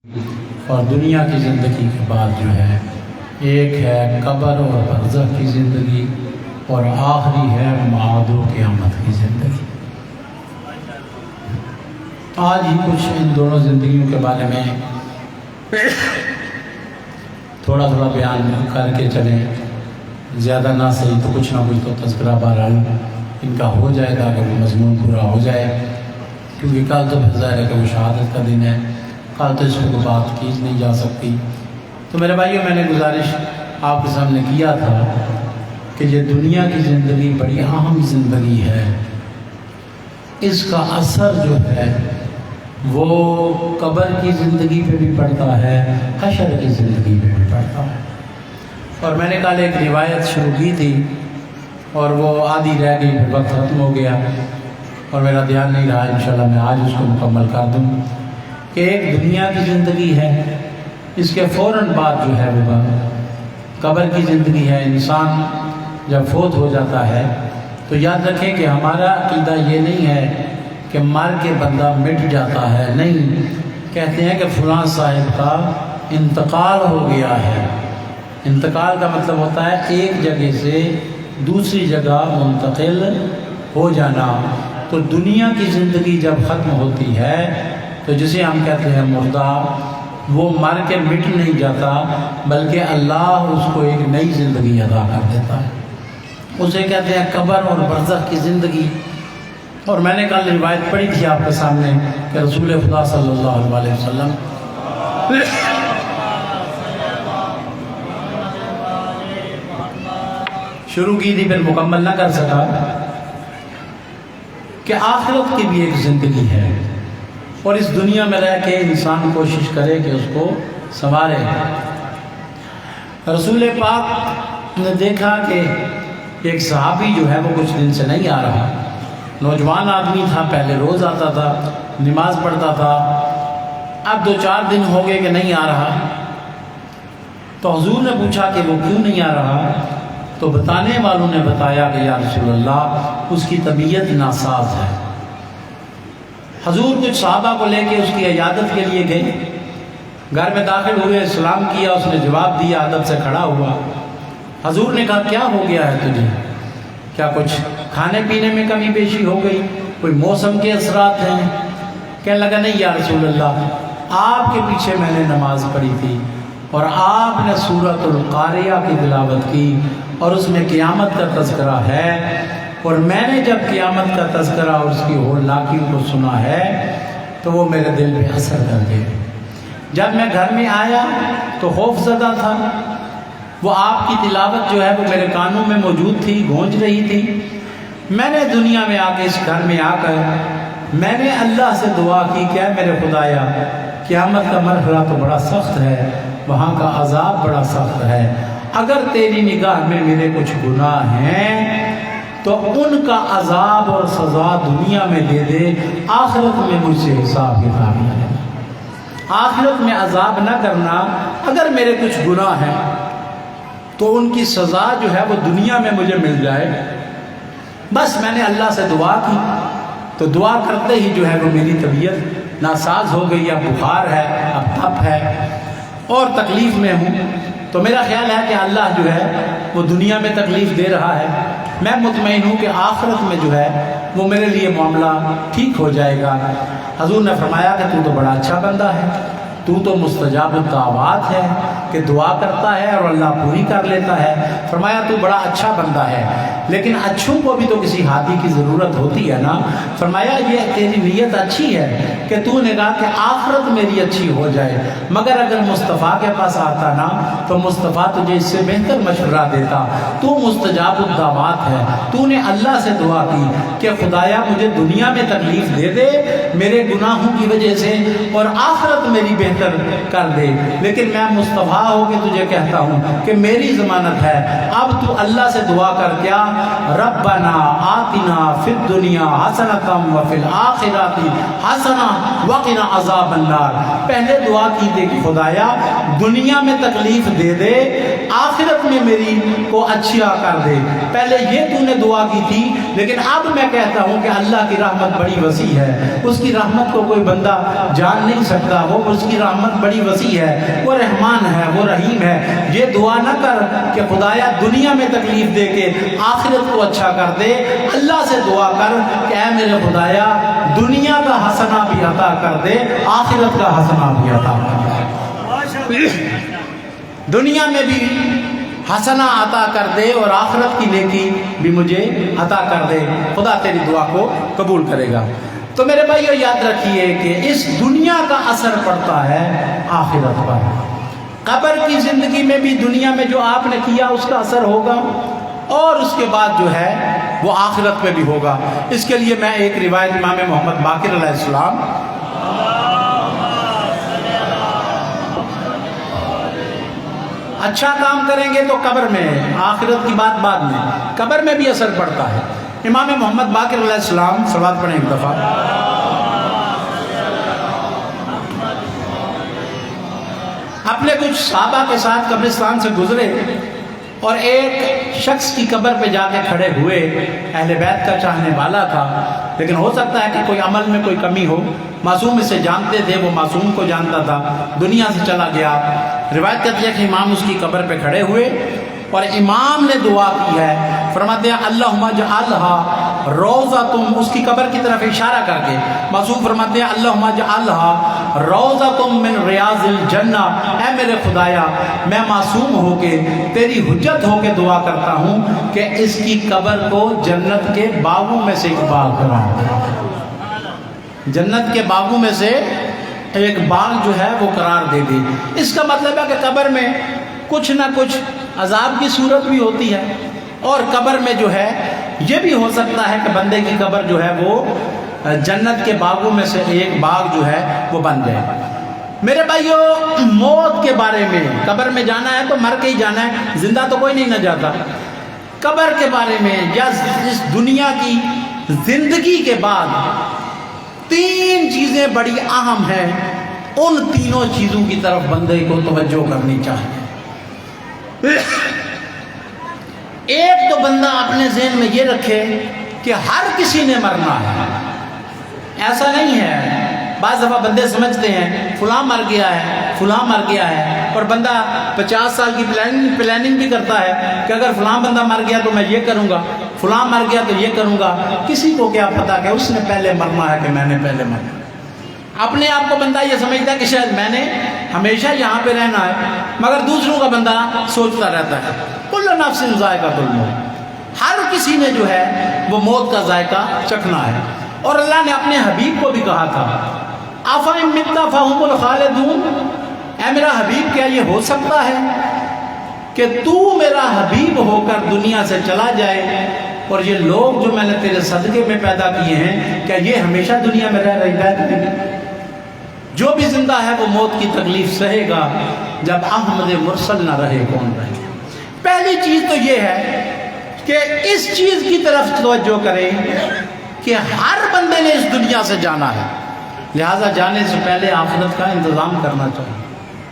اور دنیا کی زندگی کے بعد جو ہے ایک ہے قبر اور برزخ کی زندگی، اور آخری ہے معاد و قیامت کی زندگی۔ آج ہی کچھ ان دونوں زندگیوں کے بارے میں تھوڑا بیان کر کے چلیں، زیادہ نہ صحیح تو کچھ نہ کچھ تو تذکرہ بہرحال ان کا ہو جائے گا کہ وہ مضمون پورا ہو جائے، کیونکہ کل تو ظاہر ہے کہ وہ شہادت کا دن ہے، کل تو اس کو بات کی نہیں جا سکتی۔ تو میرے بھائیوں، میں نے گزارش آپ کے سامنے کیا تھا کہ یہ دنیا کی زندگی بڑی اہم زندگی ہے، اس کا اثر جو ہے وہ قبر کی زندگی پہ بھی پڑتا ہے، حشر کی زندگی پہ بھی پڑتا ہے۔ اور میں نے کل ایک روایت شروع کی تھی اور وہ آدھی رہ گئی، پھر وقت ختم ہو گیا اور میرا دھیان نہیں رہا، انشاءاللہ میں آج اس کو مکمل کر دوں کہ ایک دنیا کی زندگی ہے، اس کے فوراً بعد جو ہے وہ قبر کی زندگی ہے۔ انسان جب فوت ہو جاتا ہے تو یاد رکھیں کہ ہمارا عقیدہ یہ نہیں ہے کہ مر کے بندہ مٹ جاتا ہے، نہیں، کہتے ہیں کہ فلاں صاحب کا انتقال ہو گیا ہے۔ انتقال کا مطلب ہوتا ہے ایک جگہ سے دوسری جگہ منتقل ہو جانا۔ تو دنیا کی زندگی جب ختم ہوتی ہے تو جسے ہم کہتے ہیں مردہ، وہ مر کے مٹ نہیں جاتا بلکہ اللہ اس کو ایک نئی زندگی عطا کر دیتا ہے، اسے کہتے ہیں قبر اور برزخ کی زندگی۔ اور میں نے کل روایت پڑھی تھی آپ کے سامنے کہ رسول خدا صلی اللہ علیہ وسلم شروع کی تھی، پھر مکمل نہ کر سکا، کہ آخرت کی بھی ایک زندگی ہے اور اس دنیا میں رہ کے انسان کوشش کرے کہ اس کو سنوارے۔ رسول پاک نے دیکھا کہ ایک صحابی جو ہے وہ کچھ دن سے نہیں آ رہا، نوجوان آدمی تھا، پہلے روز آتا تھا، نماز پڑھتا تھا، اب 2-4 دن ہو گئے کہ نہیں آ رہا۔ تو حضور نے پوچھا کہ وہ کیوں نہیں آ رہا؟ تو بتانے والوں نے بتایا کہ یا رسول اللہ، اس کی طبیعت ناساز ہے۔ حضور کچھ صحابہ کو لے کے اس کی عیادت کے لیے گئے، گھر میں داخل ہوئے، سلام کیا، اس نے جواب دیا، ادب سے کھڑا ہوا۔ حضور نے کہا کیا ہو گیا ہے تجھے؟ کیا کچھ کھانے پینے میں کمی بیشی ہو گئی؟ کوئی موسم کے اثرات ہیں؟ کہنے لگا نہیں یا رسول اللہ، آپ کے پیچھے میں نے نماز پڑھی تھی اور آپ نے سورۃ القاریہ کی تلاوت کی اور اس میں قیامت کا تذکرہ ہے، اور میں نے جب قیامت کا تذکرہ اور اس کی ہولناکیوں کو سنا ہے تو وہ میرے دل پہ اثر کر گئے۔ جب میں گھر میں آیا تو خوف زدہ تھا، وہ آپ کی تلاوت جو ہے وہ میرے کانوں میں موجود تھی، گونج رہی تھی۔ میں نے دنیا میں آ کے، اس گھر میں آ کر میں نے اللہ سے دعا کی کہ اے میرے خدایا، قیامت کا مرحلہ تو بڑا سخت ہے، وہاں کا عذاب بڑا سخت ہے، اگر تیری نگاہ میں میرے کچھ گناہ ہیں تو ان کا عذاب اور سزا دنیا میں دے دے، آخرت میں مجھ سے حساب کتاب نہ لینا، آخرت میں عذاب نہ کرنا۔ اگر میرے کچھ گناہ ہیں تو ان کی سزا جو ہے وہ دنیا میں مجھے مل جائے۔ بس میں نے اللہ سے دعا کی، تو دعا کرتے ہی جو ہے وہ میری طبیعت ناساز ہو گئی، اب بخار ہے، اب تپ ہے اور تکلیف میں ہوں۔ تو میرا خیال ہے کہ اللہ جو ہے وہ دنیا میں تکلیف دے رہا ہے، میں مطمئن ہوں کہ آخرت میں جو ہے وہ میرے لیے معاملہ ٹھیک ہو جائے گا۔ حضور نے فرمایا کہ تو بڑا اچھا بندہ ہے، تو مستجاب الدعوات ہے کہ دعا کرتا ہے اور اللہ پوری کر لیتا ہے۔ فرمایا تو بڑا اچھا بندہ ہے، لیکن اچھوں کو بھی تو کسی ہادی کی ضرورت ہوتی ہے نا۔ فرمایا یہ تیری نیت اچھی ہے کہ تو نے کہا کہ آخرت میری اچھی ہو جائے، مگر اگر مصطفیٰ کے پاس آتا نا تو مصطفیٰ تجھے اس سے بہتر مشورہ دیتا۔ تو مستجاب الدعوات ہے، تو نے اللہ سے دعا کی کہ خدایا مجھے دنیا میں تکلیف دے دے میرے گناہوں کی وجہ سے اور آخرت میری بہتر کر دے، لیکن میں مصطفیٰ ہو کے تجھے کہتا ہوں کہ میری ضمانت ہے، اب تو اللہ سے دعا کر کیا، ربنا آتنا فی الدنیا حسنۃ وفی الآخرۃ حسنہ وقنا عذاب النار۔ پہلے دعا کی تھی کہ خدایا دنیا میں تکلیف دے دے، آخرت میں میری کو اچھا کر دے۔ پہلے یہ تو نے دعا کی تھی، لیکن اب میں کہتا ہوں کہ اللہ کی رحمت بڑی وسیع ہے، اس کی رحمت کو کوئی بندہ جان نہیں سکتا، وہ اس کی رحمت بڑی وسیع ہے، وہ رحمان ہے، وہ رحیم ہے۔ یہ دعا نہ کر کہ خدایا دنیا میں تکلیف دے کے آخرت کو اچھا کر دے، اللہ سے دعا کر کہ اے میرے خدایا دنیا کا حسنہ بھی عطا کر دے، آخرت کا حسنہ بھی عطا کر دے، دنیا میں بھی حسنہ عطا کر دے اور آخرت کی نیکی بھی مجھے عطا کر دے، خدا تیری دعا کو قبول کرے گا۔ تو میرے بھائیو یاد رکھیے کہ اس دنیا کا اثر پڑتا ہے آخرت پر۔ قبر کی زندگی میں بھی دنیا میں جو آپ نے کیا اس کا اثر ہوگا، اور اس کے بعد جو ہے وہ آخرت میں بھی ہوگا۔ اس کے لیے میں ایک روایت امام محمد باقر علیہ السلام اچھا کام کریں گے تو قبر میں، آخرت کی بات بعد میں، قبر میں بھی اثر پڑتا ہے۔ امام محمد باقر علیہ السلام، صلوات پڑھیں ایک دفعہ۔ اپنے کچھ صحابہ کے ساتھ قبرستان سے گزرے اور ایک شخص کی قبر پہ جا کے کھڑے ہوئے، اہل بیت کا چاہنے والا تھا، لیکن ہو سکتا ہے کہ کوئی عمل میں کوئی کمی ہو، معصوم اسے جانتے تھے، وہ معصوم کو جانتا تھا، دنیا سے چلا گیا۔ روایت کہتی ہے کہ امام اس کی قبر پہ کھڑے ہوئے اور امام نے دعا کی ہے، فرماتے ہیں اللہم اجعلھا روضۃ، اس کی قبر کی طرف اشارہ کر کے معصوم فرماتے ہیں اللہم اجعلھا روضۃ من ریاض الجنہ، اے میرے خدایا میں معصوم ہو کے تیری حجت ہو کے دعا کرتا ہوں کہ اس کی قبر کو جنت کے باغوں میں سے ایک باغ کرا، جنت کے باغوں میں سے ایک باغ جو ہے وہ قرار دے دے۔ اس کا مطلب ہے کہ قبر میں کچھ نہ کچھ عذاب کی صورت بھی ہوتی ہے، اور قبر میں جو ہے یہ بھی ہو سکتا ہے کہ بندے کی قبر جو ہے وہ جنت کے باغوں میں سے ایک باغ جو ہے وہ بن جائے۔ میرے بھائیو موت کے بارے میں، قبر میں جانا ہے تو مر کے ہی جانا ہے، زندہ تو کوئی نہیں نہ جاتا۔ قبر کے بارے میں یا اس دنیا کی زندگی کے بعد تین چیزیں بڑی اہم ہیں، ان تینوں چیزوں کی طرف بندے کو توجہ کرنی چاہیے۔ ایک تو بندہ اپنے ذہن میں یہ رکھے کہ ہر کسی نے مرنا ہے، ایسا نہیں ہے۔ بعض دفعہ بندے سمجھتے ہیں فلاں مر گیا ہے، فلاں مر گیا ہے، اور بندہ 50 سال کی پلاننگ بھی کرتا ہے کہ اگر فلاں بندہ مر گیا تو میں یہ کروں گا، فلاں مر گیا تو یہ کروں گا۔ کسی کو کیا پتا کہ اس نے پہلے مرنا ہے کہ میں نے پہلے مرنا۔ اپنے آپ کو بندہ یہ سمجھتا ہے کہ شاید میں نے ہمیشہ یہاں پہ رہنا ہے، مگر دوسروں کا بندہ سوچتا رہتا ہے کل نفس ذائقۃ الموت، ہر کسی نے جو ہے وہ موت کا ذائقہ چکھنا ہے۔ اور اللہ نے اپنے حبیب کو بھی کہا تھا افإن مت فهم الخالدون، اے میرا حبیب کیا یہ ہو سکتا ہے کہ تو میرا حبیب ہو کر دنیا سے چلا جائے اور یہ لوگ جو میں نے تیرے صدقے میں پیدا کیے ہیں کیا یہ ہمیشہ دنیا میں رہ رہے گا؟ جو بھی زندہ ہے وہ موت کی تکلیف سہے گا، جب احمد مرسل نہ رہے کون رہے؟ پہلی چیز تو یہ ہے کہ اس چیز کی طرف توجہ کریں کہ ہر بندے نے اس دنیا سے جانا ہے، لہٰذا جانے سے پہلے آخرت کا انتظام کرنا چاہیے۔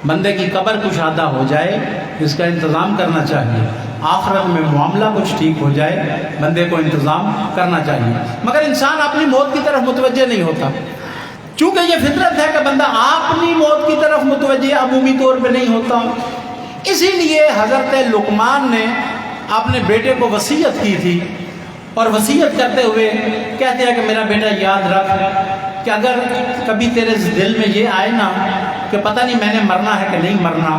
بندے کی قبر کشادہ ہو جائے اس کا انتظام کرنا چاہیے، آخرت میں معاملہ کچھ ٹھیک ہو جائے بندے کو انتظام کرنا چاہیے۔ مگر انسان اپنی موت کی طرف متوجہ نہیں ہوتا، چونکہ یہ فطرت ہے کہ بندہ اپنی موت کی طرف متوجہ عمومی طور پہ نہیں ہوتا۔ اسی لیے حضرت لقمان نے اپنے بیٹے کو وصیت کی تھی، اور وصیت کرتے ہوئے کہتے ہیں کہ میرا بیٹا یاد رکھ کہ اگر کبھی تیرے دل میں یہ آئے نا کہ پتہ نہیں میں نے مرنا ہے کہ نہیں مرنا،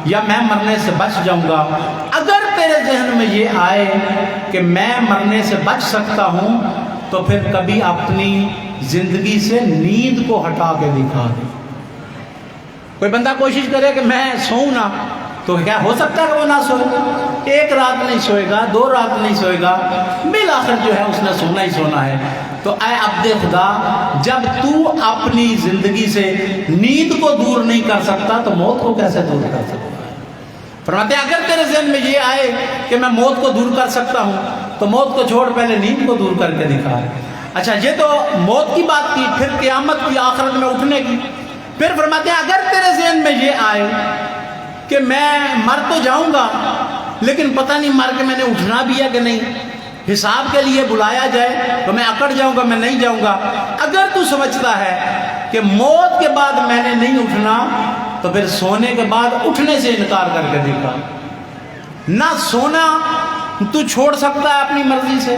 یا میں مرنے سے بچ جاؤں گا، اگر تیرے ذہن میں یہ آئے کہ میں مرنے سے بچ سکتا ہوں تو پھر کبھی اپنی زندگی سے نیند کو ہٹا کے دکھا دے۔ کوئی بندہ کوشش کرے کہ میں سوؤں نا، تو کیا ہو سکتا ہے کہ وہ نہ سوئے گا؟ ایک رات نہیں سوئے گا، 2 رات نہیں سوئے گا، بالآخر جو ہے اس نے سونا ہی سونا ہے۔ تو اے عبد خدا، جب تو اپنی زندگی سے نیند کو دور نہیں کر سکتا تو موت کو کیسے دور کر سکتا ہے؟ فرماتے ہیں اگر تیرے ذہن میں یہ آئے کہ میں موت کو دور کر سکتا ہوں تو موت کو چھوڑ پہلے نیند کو دور کر کے دکھا۔ اچھا یہ تو موت کی بات کی، پھر قیامت کی، آخرت میں اٹھنے کی۔ پھر فرماتے ہیں اگر تیرے ذہن میں یہ آئے کہ کہ میں مر تو جاؤں گا لیکن پتہ نہیں مر کے میں نے اٹھنا بھی ہے کہ نہیں، حساب کے لیے بلایا جائے تو میں اکڑ جاؤں گا، میں نہیں جاؤں گا۔ اگر تو سمجھتا ہے کہ موت کے بعد میں نے نہیں اٹھنا تو پھر سونے کے بعد اٹھنے سے انکار کر کے دیکھا۔ نہ سونا تو چھوڑ سکتا ہے اپنی مرضی سے،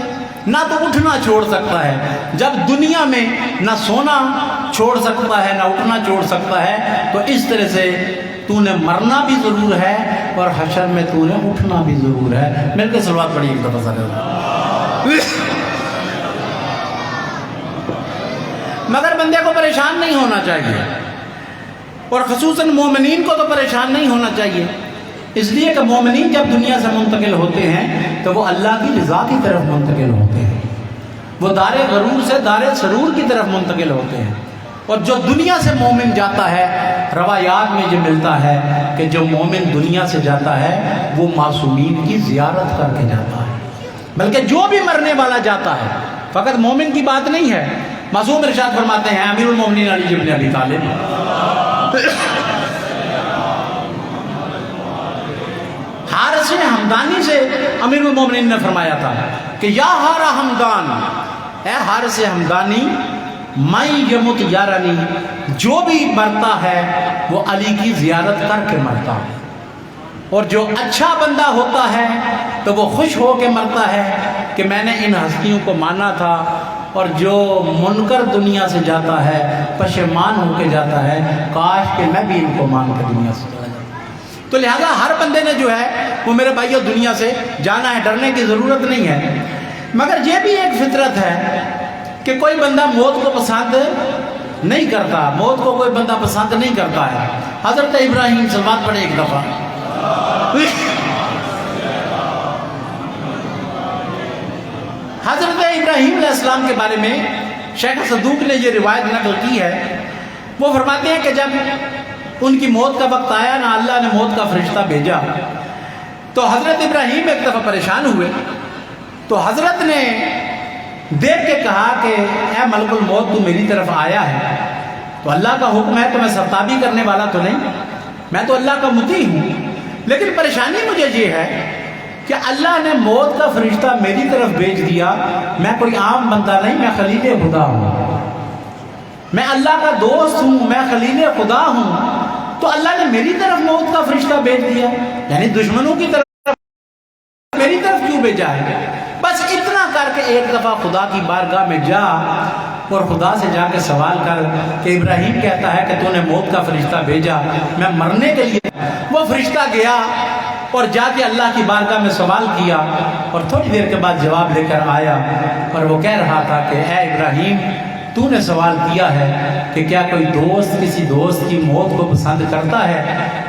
نہ تو اٹھنا چھوڑ سکتا ہے۔ جب دنیا میں نہ سونا چھوڑ سکتا ہے نہ اٹھنا چھوڑ سکتا ہے تو اس طرح سے تو نے مرنا بھی ضرور ہے اور حشر میں تو نے اٹھنا بھی ضرور ہے۔ مل کے صلوات پڑھی ایک دفعہ سارے۔ مگر بندے کو پریشان نہیں ہونا چاہیے، اور خصوصاً مومنین کو تو پریشان نہیں ہونا چاہیے، اس لیے کہ مومنین جب دنیا سے منتقل ہوتے ہیں تو وہ اللہ کی رضا کی طرف منتقل ہوتے ہیں، وہ دار غرور سے دار سرور کی طرف منتقل ہوتے ہیں۔ اور جو دنیا سے مومن جاتا ہے، روایات میں جو ملتا ہے کہ جو مومن دنیا سے جاتا ہے وہ معصومین کی زیارت کر کے جاتا ہے، بلکہ جو بھی مرنے والا جاتا ہے، فقط مومن کی بات نہیں ہے۔ معصوم ارشاد فرماتے ہیں امیر المومنین علی بن ابی طالب حارث ہمدانی سے امیر المومنین نے فرمایا تھا کہ یا ہارا ہمدان، اے حارث ہمدانی، میں یمت یارانی، جو بھی مرتا ہے وہ علی کی زیارت کر کے مرتا ہے، اور جو اچھا بندہ ہوتا ہے تو وہ خوش ہو کے مرتا ہے کہ میں نے ان ہستیوں کو مانا تھا، اور جو منکر دنیا سے جاتا ہے پشیمان ہو کے جاتا ہے کاش کہ میں بھی ان کو مان کے دنیا سے چلا جاتا۔ تو لہذا ہر بندے نے جو ہے وہ میرے بھائیو دنیا سے جانا ہے، ڈرنے کی ضرورت نہیں ہے۔ مگر یہ بھی ایک فطرت ہے کہ کوئی بندہ موت کو پسند نہیں کرتا، موت کو کوئی بندہ پسند نہیں کرتا ہے۔ حضرت ابراہیم صلوات پڑھے ایک دفعہ۔ حضرت ابراہیم علیہ السلام کے بارے میں شیخ صدوق نے یہ روایت نقل کی ہے، وہ فرماتے ہیں کہ جب ان کی موت کا وقت آیا نا، اللہ نے موت کا فرشتہ بھیجا تو حضرت ابراہیم ایک دفعہ پریشان ہوئے، تو حضرت نے دیکھ کے کہا کہ اے ملک الموت تو میری طرف آیا ہے تو اللہ کا حکم ہے تو میں سرتابی کرنے والا تو نہیں، میں تو اللہ کا مطیع ہوں، لیکن پریشانی مجھے یہ ہے کہ اللہ نے موت کا فرشتہ میری طرف بھیج دیا، میں کوئی عام بندہ نہیں، میں خلیل خدا ہوں، میں اللہ کا دوست ہوں، میں خلیل خدا ہوں، تو اللہ نے میری طرف موت کا فرشتہ بھیج دیا، یعنی دشمنوں کی طرف میری طرف کیوں بھیجا ہے؟ بس اتنا کر کے ایک دفعہ خدا کی بارگاہ میں جا اور خدا سے جا کے سوال کر کہ ابراہیم کہتا ہے کہ تو نے موت کا فرشتہ بھیجا، میں مرنے کے لیے۔ وہ فرشتہ گیا اور جا کے اللہ کی بارگاہ میں سوال کیا، اور تھوڑی دیر کے بعد جواب لے کر آیا، اور وہ کہہ رہا تھا کہ اے ابراہیم، تو نے سوال کیا ہے کہ کیا کوئی دوست کسی دوست کی موت کو پسند کرتا ہے؟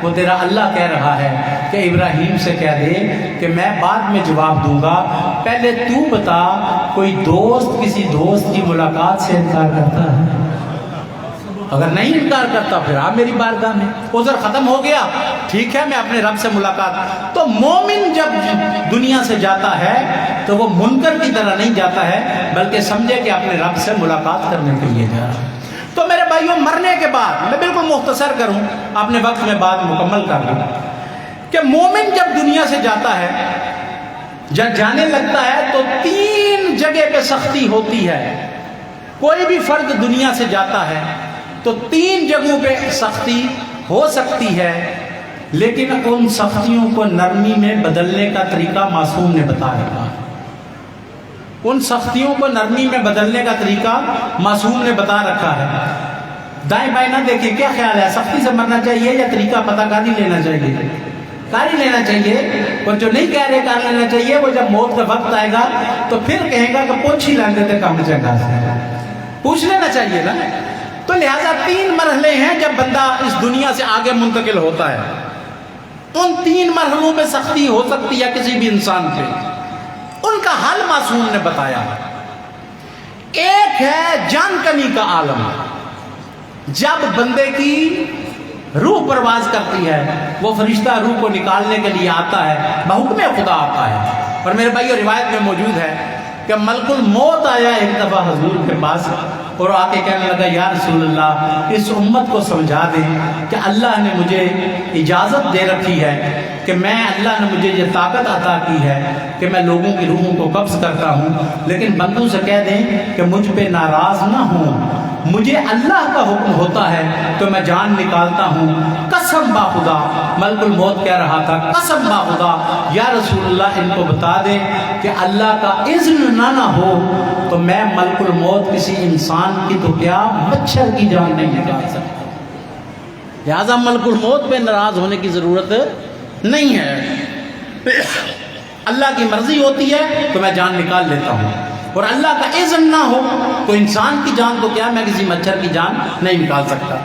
وہ تیرا اللہ کہہ رہا ہے کہ ابراہیم سے کہہ دے کہ میں بعد میں جواب دوں گا، پہلے تو بتا کوئی دوست کسی دوست کی ملاقات سے انکار کرتا ہے؟ اگر نہیں انکار کرتا پھر آپ میری بارگاہ میں، عذر ختم ہو گیا، ٹھیک ہے میں اپنے رب سے ملاقات۔ تو مومن جب دنیا سے جاتا ہے تو وہ منکر کی طرح نہیں جاتا ہے، بلکہ سمجھے کہ اپنے رب سے ملاقات کرنے کے لیے جا رہا ہے۔ تو میرے بھائیوں، مرنے کے بعد میں بالکل مختصر کروں، اپنے وقت میں بات مکمل کر لوں، کہ مومن جب دنیا سے جاتا ہے، جب جانے لگتا ہے تو 3 جگہ پہ سختی ہوتی ہے۔ کوئی بھی فرد دنیا سے جاتا ہے تو 3 جگہوں پہ سختی ہو سکتی ہے، لیکن ان سختیوں کو نرمی میں بدلنے کا طریقہ معصوم نے بتا رکھا ہے۔ ان سختیوں کو نرمی میں بدلنے کا طریقہ معصوم نے بتا رکھا ہے۔ دائیں بائیں نہ دیکھیں، کیا خیال ہے سختی سے مرنا چاہیے یا طریقہ پتہ کر ہی لینا چاہیے؟ کر ہی لینا چاہیے، اور جو نہیں کہہ رہے کر لینا چاہیے، وہ جب موت کا وقت آئے گا تو پھر کہے گا کہ پوچھ ہی لیندے تھے کم چنگا سے، پوچھ لینا چاہیے نا۔ تو لہٰذا 3 مرحلے ہیں جب بندہ اس دنیا سے آگے منتقل ہوتا ہے، ان 3 مرحلوں پہ سختی ہو سکتی ہے کسی بھی انسان پہ، ان کا حل معصوم نے بتایا۔ ایک ہے جان کنی کا عالم، جب بندے کی روح پرواز کرتی ہے، وہ فرشتہ روح کو نکالنے کے لیے آتا ہے، بحکم خدا آتا ہے۔ اور میرے بھائیو روایت میں موجود ہے کہ ملک الموت آیا ایک دفعہ حضور کے پاس اور آ کے کہنے لگا یا رسول اللہ اس امت کو سمجھا دیں کہ اللہ نے مجھے اجازت دے رکھی ہے کہ میں اللہ نے مجھے یہ طاقت عطا کی ہے کہ میں لوگوں کی روحوں کو قبض کرتا ہوں، لیکن بندوں سے کہہ دیں کہ مجھ پہ ناراض نہ ہوں، مجھے اللہ کا حکم ہوتا ہے تو میں جان نکالتا ہوں۔ قسم با خدا، ملک الموت کہہ رہا تھا قسم با خدا یا رسول اللہ ان کو بتا دیں کہ اللہ کا اذن نہ ہو تو میں ملک الموت کسی انسان کی تو کیا مچھر کی جان نہیں نکال سکتا، لہذا ملک الموت پہ ناراض ہونے کی ضرورت نہیں ہے۔ اللہ کی مرضی ہوتی ہے تو میں جان نکال لیتا ہوں، اور اللہ کا اذن نہ ہو تو انسان کی جان تو کیا میں کسی مچھر کی جان نہیں نکال سکتا۔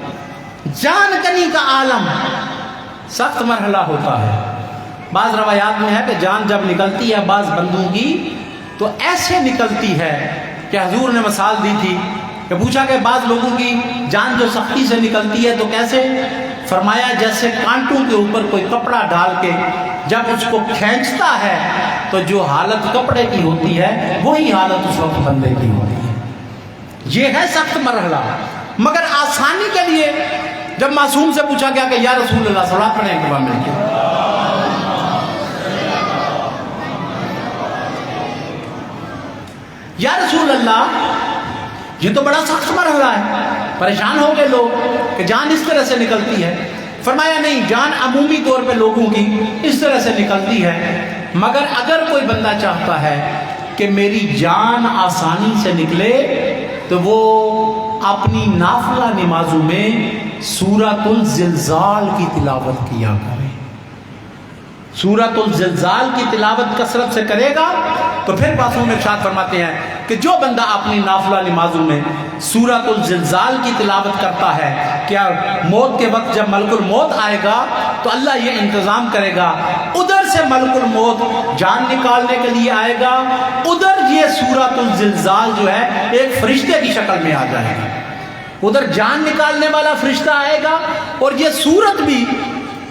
جان کنی کا عالم سخت مرحلہ ہوتا ہے، بعض روایات میں ہے کہ جان جب نکلتی ہے بعض بندوں کی تو ایسے نکلتی ہے کہ حضور نے مثال دی تھی کہ پوچھا کہ بعض لوگوں کی جان جو سختی سے نکلتی ہے تو کیسے؟ فرمایا جیسے کانٹوں کے اوپر کوئی کپڑا ڈال کے جب اس کو کھینچتا ہے تو جو حالت کپڑے کی ہوتی ہے وہی حالت اس وقت بندے کی ہوتی ہے۔ یہ ہے سخت مرحلہ، مگر آسانی کے لیے جب معصوم سے پوچھا گیا کہ یا رسول اللہ صلوات پڑھیں ایک بار مل کے، یا رسول اللہ یہ تو بڑا سخت مرحلہ ہے، پریشان ہو گئے لوگ کہ جان اس طرح سے نکلتی ہے۔ فرمایا نہیں، جان عمومی طور پہ لوگوں کی اس طرح سے نکلتی ہے، مگر اگر کوئی بندہ چاہتا ہے کہ میری جان آسانی سے نکلے تو وہ اپنی نافلہ نمازوں میں سورۃ الزلزال کی تلاوت کیا کرے۔ سورۃ الزلزال کی تلاوت کثرت سے کرے گا تو پھر معصوم ارشاد فرماتے ہیں کہ جو بندہ اپنی نافلہ نمازوں میں سورۃ الزلزال کی تلاوت کرتا ہے، کیا موت کے وقت جب ملک الموت آئے گا تو اللہ یہ انتظام کرے گا، ادھر سے ملک الموت جان نکالنے کے لیے آئے گا، ادھر یہ سورۃ الزلزال جو ہے ایک فرشتے کی شکل میں آ جائے گا، ادھر جان نکالنے والا فرشتہ آئے گا اور یہ سورت بھی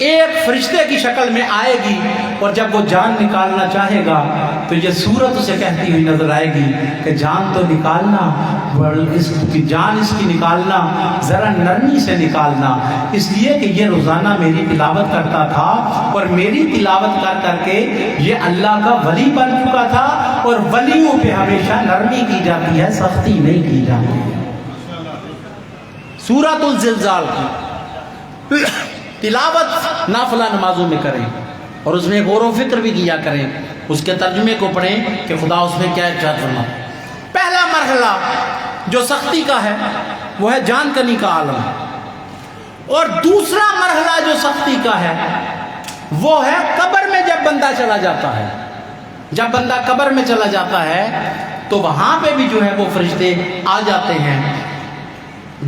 ایک فرشتے کی شکل میں آئے گی، اور جب وہ جان نکالنا چاہے گا تو یہ سورت اسے کہتی ہوئی نظر آئے گی کہ جان تو نکالنا، جان اس کی نکالنا ذرا نرمی سے نکالنا، اس لیے کہ یہ روزانہ میری تلاوت کرتا تھا اور میری تلاوت کر کر کے یہ اللہ کا ولی بن چکا تھا، اور ولیوں پہ ہمیشہ نرمی کی جاتی ہے، سختی نہیں کی جاتی ہے۔ سورۃ الزلزال کی تلاوت نافلہ نمازوں میں کریں اور اس میں غور و فکر بھی کیا کریں، اس کے ترجمے کو پڑھیں کہ خدا اس میں کیا ارشاد فرما۔ پہلا مرحلہ جو سختی کا ہے وہ ہے جان کنی کا عالم، اور دوسرا مرحلہ جو سختی کا ہے وہ ہے قبر میں جب بندہ چلا جاتا ہے۔ جب بندہ قبر میں چلا جاتا ہے تو وہاں پہ بھی جو ہے وہ فرشتے آ جاتے ہیں۔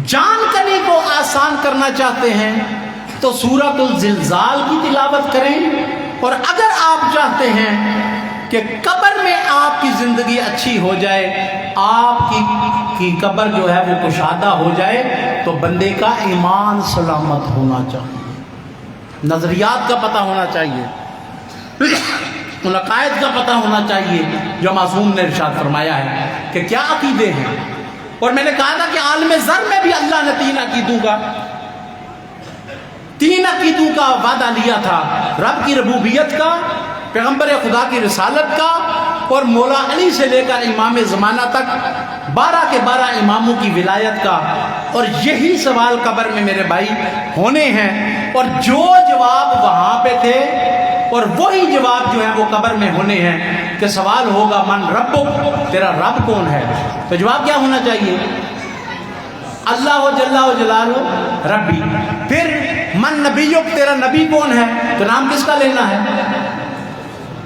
جان کنی کو آسان کرنا چاہتے ہیں تو سورۃ الزلزال کی تلاوت کریں، اور اگر آپ چاہتے ہیں کہ قبر میں آپ کی زندگی اچھی ہو جائے، آپ کی قبر جو ہے وہ کشادہ ہو جائے، تو بندے کا ایمان سلامت ہونا چاہیے، نظریات کا پتہ ہونا چاہیے، ان عقائد کا پتہ ہونا چاہیے جو معصوم نے ارشاد فرمایا ہے کہ کیا عقیدے ہیں۔ اور میں نے کہا تھا کہ عالم ذر میں بھی اللہ نے تین عقیدوں کا وعدہ لیا تھا، رب کی ربوبیت کا، پیغمبر خدا کی رسالت کا، اور مولا علی سے لے کر امام زمانہ تک 12 کے 12 اماموں کی ولایت کا۔ اور یہی سوال قبر میں میرے بھائی ہونے ہیں، اور جو جواب وہاں پہ تھے اور وہی جواب جو ہے وہ قبر میں ہونے ہیں کہ سوال ہوگا من ربک، تیرا رب کون ہے؟ تو جواب کیا ہونا چاہیے؟ اللہ جل جلالہ ربی۔ پھر من نبیک، تیرا نبی کون ہے؟ تو نام کس کا لینا ہے؟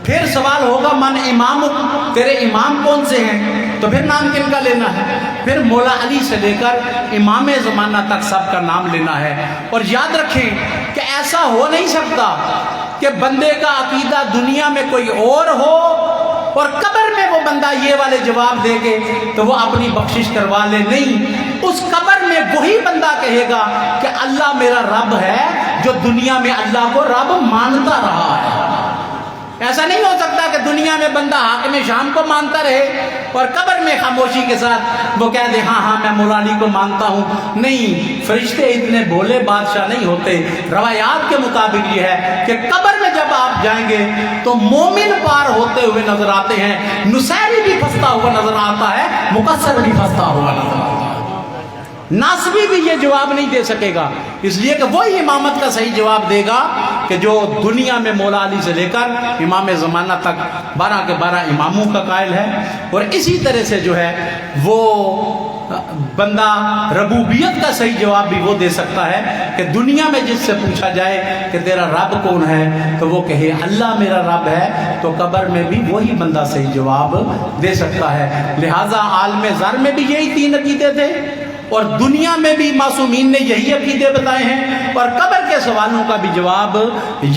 پھر سوال ہوگا من امامک، تیرے امام کون سے ہیں؟ تو پھر نام کن کا لینا ہے؟ پھر مولا علی سے لے کر امام زمانہ تک سب کا نام لینا ہے۔ اور یاد رکھیں کہ ایسا ہو نہیں سکتا کہ بندے کا عقیدہ دنیا میں کوئی اور ہو اور قبر میں وہ بندہ یہ والے جواب دے گے تو وہ اپنی بخشش کروا لے۔ نہیں، اس قبر میں وہی بندہ کہے گا کہ اللہ میرا رب ہے جو دنیا میں اللہ کو رب مانتا رہا ہے۔ ایسا نہیں ہو سکتا کہ دنیا میں بندہ حاکم شام کو مانتا رہے اور قبر میں خاموشی کے ساتھ وہ کہہ دے ہاں ہاں میں مولا علی کو مانتا ہوں۔ نہیں، فرشتے اتنے بھولے بادشاہ نہیں ہوتے۔ روایات کے مطابق یہ ہے کہ قبر میں جب آپ جائیں گے تو مومن پار ہوتے ہوئے نظر آتے ہیں، نصیری بھی پھنستا ہوا نظر آتا ہے، مقصر بھی پھنستا ہوا نظر آتا ہے۔ ناصبی بھی یہ جواب نہیں دے سکے گا، اس لیے کہ وہی امامت کا صحیح جواب دے گا کہ جو دنیا میں مولا علی سے لے کر امام زمانہ تک 12 کے 12 اماموں کا قائل ہے۔ اور اسی طرح سے جو ہے وہ بندہ ربوبیت کا صحیح جواب بھی وہ دے سکتا ہے کہ دنیا میں جس سے پوچھا جائے کہ تیرا رب کون ہے تو وہ کہے اللہ میرا رب ہے، تو قبر میں بھی وہی بندہ صحیح جواب دے سکتا ہے۔ لہٰذا عالم ذر میں بھی یہی 3 عقیدے تھے اور دنیا میں بھی معصومین نے یہی عقیدے بتائے ہیں، اور قبر کے سوالوں کا بھی جواب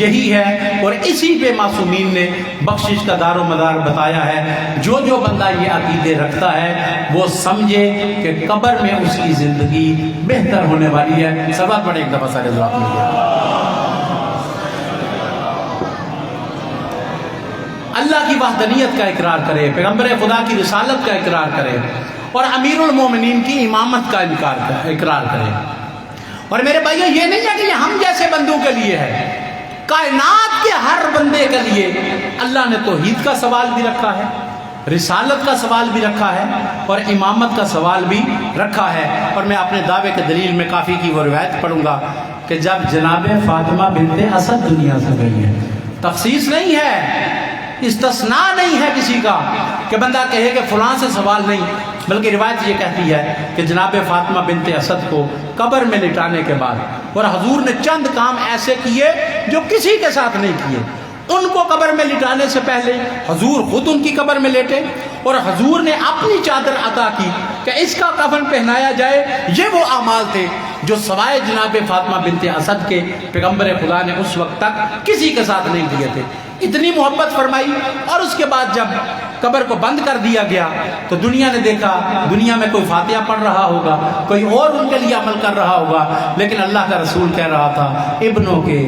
یہی ہے، اور اسی پہ معصومین نے بخشش کا دار و مدار بتایا ہے۔ جو جو بندہ یہ عقیدے رکھتا ہے وہ سمجھے کہ قبر میں اس کی زندگی بہتر ہونے والی ہے۔ سبات پڑھے ایک دفعہ سارے ذرا مل گیا۔ اللہ کی وحدانیت کا اقرار کرے، پیغمبر خدا کی رسالت کا اقرار کرے، اور امیر المومنین کی امامت کا اقرار کرے۔ اور میرے بھائیو یہ نہیں ہے کہ یہ ہم جیسے بندوں کے لیے ہے، کائنات کے ہر بندے کے لیے اللہ نے توحید کا سوال بھی رکھا ہے، رسالت کا سوال بھی رکھا ہے، اور امامت کا سوال بھی رکھا ہے۔ اور میں اپنے دعوے کے دلیل میں کافی کی وہ روایت پڑھوں گا کہ جب جناب فاطمہ بنت اسد دنیا سے گئی ہے، تخصیص نہیں ہے، استثناء نہیں ہے کسی کا کہ بندہ کہے کہ فلاں سے سوال نہیں، بلکہ روایت یہ کہتی ہے کہ جناب فاطمہ بنت اسد کو قبر میں لٹانے کے بعد، اور حضور نے چند کام ایسے کیے جو کسی کے ساتھ نہیں کیے، ان کو قبر میں لٹانے سے پہلے حضور خود ان کی قبر میں لیٹے، اور حضور نے اپنی چادر عطا کی کہ اس کا کفن پہنایا جائے۔ یہ وہ اعمال تھے جو سوائے جناب فاطمہ بنت اسد کے پیغمبر خدا نے اس وقت تک کسی کے ساتھ نہیں کیے تھے۔ اتنی محبت فرمائی، اور اس کے بعد جب قبر کو بند کر دیا گیا تو دنیا نے دیکھا دنیا میں کوئی فاتحہ پڑھ رہا ہوگا، کوئی اور ان کے لیے عمل کر رہا ہوگا، لیکن اللہ کا رسول کہہ رہا تھا ابنوں کے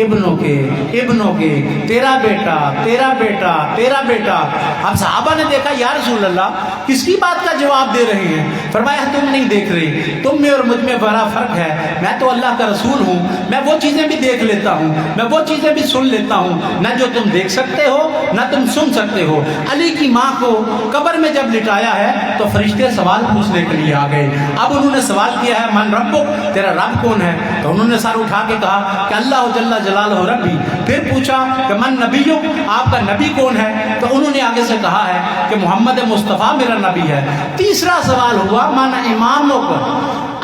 ابنوں کے ابنوں کے، تیرا بیٹا تیرا بیٹا تیرا بیٹا۔ اب صحابہ نے دیکھا یا رسول اللہ کس کی بات کا جواب دے رہے ہیں؟ فرمایا تم نہیں دیکھ رہے، تم میں اور مجھ میں بڑا فرق ہے، میں تو اللہ کا رسول ہوں، میں وہ چیزیں بھی دیکھ لیتا ہوں، میں وہ چیزیں بھی سن لیتا ہوں، نہ جو تم دیکھ سکتے ہو نہ تم سن سکتے ہو۔ علی کی ماں کو قبر میں جب لٹایا ہے تو فرشتے سوال پوچھنے کے لیے آ گئے۔ اب انہوں نے سوال کیا ہے من ربک، تیرا رب کون ہے؟ تو انہوں نے سر اٹھا کے کہا کہ اللہ جل جلالہ ربی۔ پھر پوچھا کہ من نبیک، آپ کا نبی کون ہے؟ تو انہوں نے آگے سے کہا ہے کہ محمد مصطفیٰ میرا نبی ہے۔ تیسرا سوال ہوا من امامک،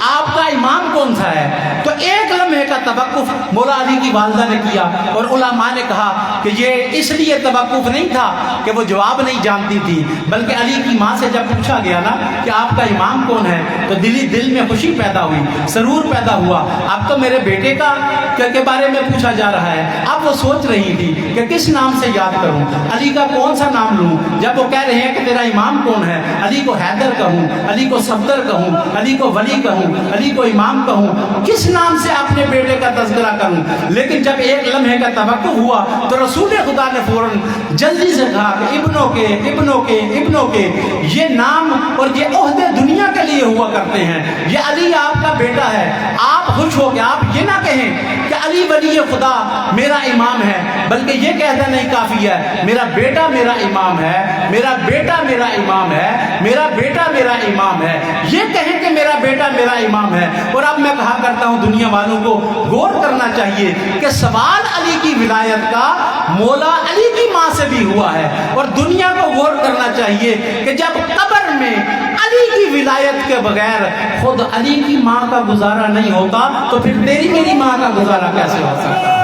آپ کا امام کون سا ہے؟ تو ایک لمحے کا توقف مولا علی کی والدہ نے کیا، اور علماء نے کہا کہ یہ اس لیے توقف نہیں تھا کہ وہ جواب نہیں جانتی تھی، بلکہ علی کی ماں سے جب پوچھا گیا نا کہ آپ کا امام کون ہے تو دل میں خوشی پیدا ہوئی، سرور پیدا ہوا۔ اب تو میرے بیٹے کا کے بارے میں پوچھا جا رہا ہے۔ اب وہ سوچ رہی تھی کہ کس نام سے یاد کروں، علی کا کون سا نام لوں؟ جب وہ کہہ رہے ہیں کہ تیرا امام کون ہے، علی کو حیدر کہوں، علی کو صفدر کہوں، علی کو ولی کہوں، علی کو امام کہوں، کس نام سے اپنے بیٹے کا تذکرہ کروں؟ لیکن جب ایک لمحے کا توقف ہوا تو رسول خدا نے فوراً جلدی سے کہا کہ ابنوں کے ابنوں کے ابنوں کے، یہ نام اور یہ عہدے دنیا کے لیے ہوا کرتے ہیں، یہ علی آپ کا بیٹا ہے۔ آپ خوش ہو گیا، آپ یہ نہ کہیں کہ علی ولی خدا میرا امام ہے، بلکہ یہ کہنا نہیں کافی ہے میرا بیٹا میرا امام ہے، میرا بیٹا میرا امام ہے، میرا بیٹا میرا امام ہے، یہ کہیں کہ میرا بیٹا میرا امام ہے۔ اور اب میں کہا کرتا ہوں دنیا والوں کو غور کرنا چاہیے کہ سوال علی کی ولایت کا مولا علی کی ماں سے بھی ہوا ہے، اور دنیا کو غور کرنا چاہیے کہ جب قبر میں علی کی ولایت کے بغیر خود علی کی ماں کا گزارا نہیں ہوتا تو پھر تیری میری ماں کا گزارا کیسے ہو سکتا ہے؟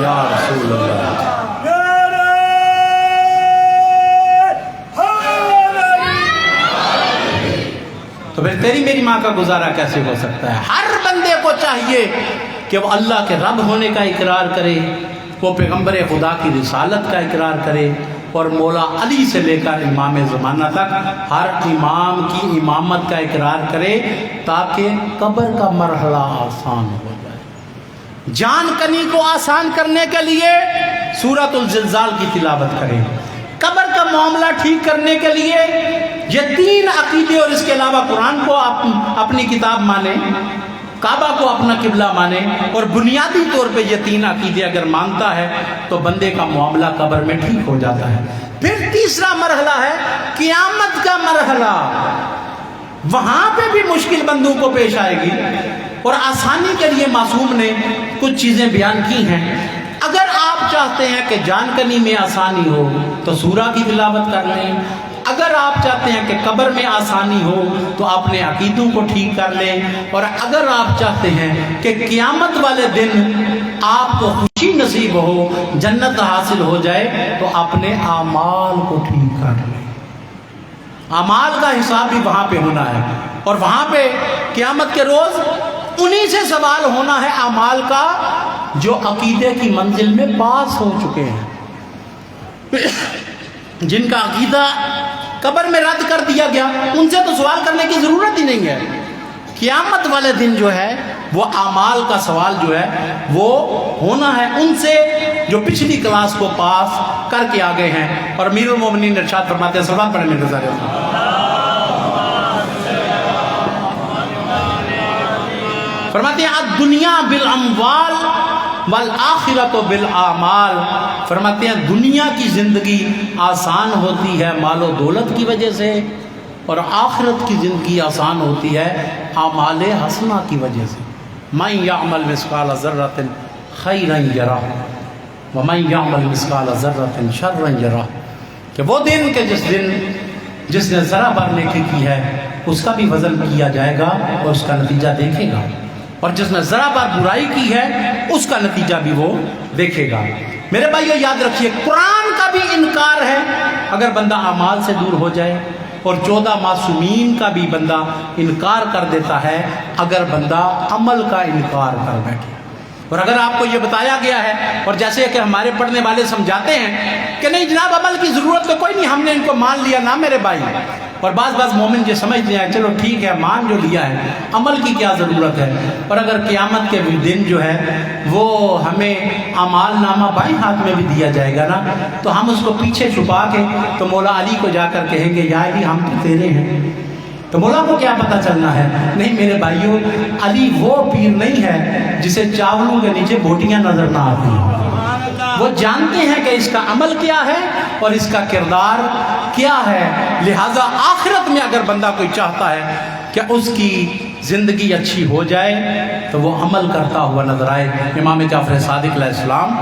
یا رسول اللہ، تو پھر تیری میری ماں کا گزارا کیسے ہو سکتا ہے؟ ہر بندے کو چاہیے کہ وہ اللہ کے رب ہونے کا اقرار کرے، وہ پیغمبر خدا کی رسالت کا اقرار کرے، اور مولا علی سے لے کر امام زمانہ تک ہر امام کی امامت کا اقرار کرے تاکہ قبر کا مرحلہ آسان ہو جائے۔ جان کنی کو آسان کرنے کے لیے سورۃ الزلزال کی تلاوت کریں، قبر کا معاملہ ٹھیک کرنے کے لیے یہ 3 عقیدے اور اس کے علاوہ قرآن کو اپنی کتاب مانیں، کعبہ کو اپنا قبلہ مانے، اور بنیادی طور پہ یہ 3 عقیدے اگر مانتا ہے تو بندے کا معاملہ قبر میں ٹھیک ہو جاتا ہے۔ پھر تیسرا مرحلہ ہے قیامت کا مرحلہ، وہاں پہ بھی مشکل بندوں کو پیش آئے گی، اور آسانی کے لیے معصوم نے کچھ چیزیں بیان کی ہیں۔ اگر آپ چاہتے ہیں کہ جان کنی میں آسانی ہو تو سورہ کی تلاوت کر لیں، اگر آپ چاہتے ہیں کہ قبر میں آسانی ہو تو اپنے عقیدوں کو ٹھیک کر لیں، اور اگر آپ چاہتے ہیں کہ قیامت والے دن آپ کو خوشی نصیب ہو، جنت حاصل ہو جائے، تو اپنے اعمال کو ٹھیک کر لیں۔ اعمال کا حساب بھی وہاں پہ ہونا ہے، اور وہاں پہ قیامت کے روز انہی سے سوال ہونا ہے اعمال کا جو عقیدے کی منزل میں پاس ہو چکے ہیں، جن کا عقیدہ قبر میں رد کر دیا گیا، ان سے تو سوال کرنے کی ضرورت ہی نہیں ہے۔ قیامت والے دن جو ہے وہ اعمال کا سوال جو ہے وہ ہونا ہے ان سے جو پچھلی کلاس کو پاس کر کے آگے ہیں۔ اور امیر المومنین ارشاد فرماتے ہیں، صلوات پڑھیں میرے رضا فرماتے ہیں الدنیا بالاموال والآخرت بالاعمال، فرماتے ہیں دنیا کی زندگی آسان ہوتی ہے مال و دولت کی وجہ سے، اور آخرت کی زندگی آسان ہوتی ہے اعمال حسنہ کی وجہ سے۔ من یعمل مثقال ذرۃ خیرا یرہ ومن یعمل مثقال ذرۃ شرا یرہ، کہ وہ دن کہ جس نے ذرہ بھر نیکی کی ہے اس کا بھی وزن کیا جائے گا اور اس کا نتیجہ دیکھے گا، اور جس نے ذرا بار برائی کی ہے اس کا نتیجہ بھی وہ دیکھے گا۔ میرے بھائیو یاد رکھیے، قرآن کا بھی انکار ہے اگر بندہ اعمال سے دور ہو جائے، اور 14 معصومین کا بھی بندہ انکار کر دیتا ہے اگر بندہ عمل کا انکار کر بیٹھے۔ اور اگر آپ کو یہ بتایا گیا ہے، اور جیسے کہ ہمارے پڑھنے والے سمجھاتے ہیں کہ نہیں جناب عمل کی ضرورت تو کوئی نہیں، ہم نے ان کو مان لیا، نہ میرے بھائی، اور بعض مومن یہ سمجھتے ہیں چلو ٹھیک ہے مان جو لیا ہے، عمل کی کیا ضرورت ہے۔ اور اگر قیامت کے دن جو ہے وہ ہمیں اعمال نامہ بائیں ہاتھ میں بھی دیا جائے گا نا، تو ہم اس کو پیچھے چھپا کے تو مولا علی کو جا کر کہیں گے یا علی ہم تو تیرے ہیں، تو مولا کو کیا پتہ چلنا ہے؟ نہیں میرے بھائیوں، علی وہ پیر نہیں ہے جسے چاولوں کے نیچے بوٹیاں نظر نہ آتی ہیں، وہ جانتے ہیں کہ اس کا عمل کیا ہے اور اس کا کردار کیا ہے۔ لہٰذا آخرت میں اگر بندہ کوئی چاہتا ہے کہ اس کی زندگی اچھی ہو جائے تو وہ عمل کرتا ہوا نظر آئے۔ امام جعفر صادق علیہ السلام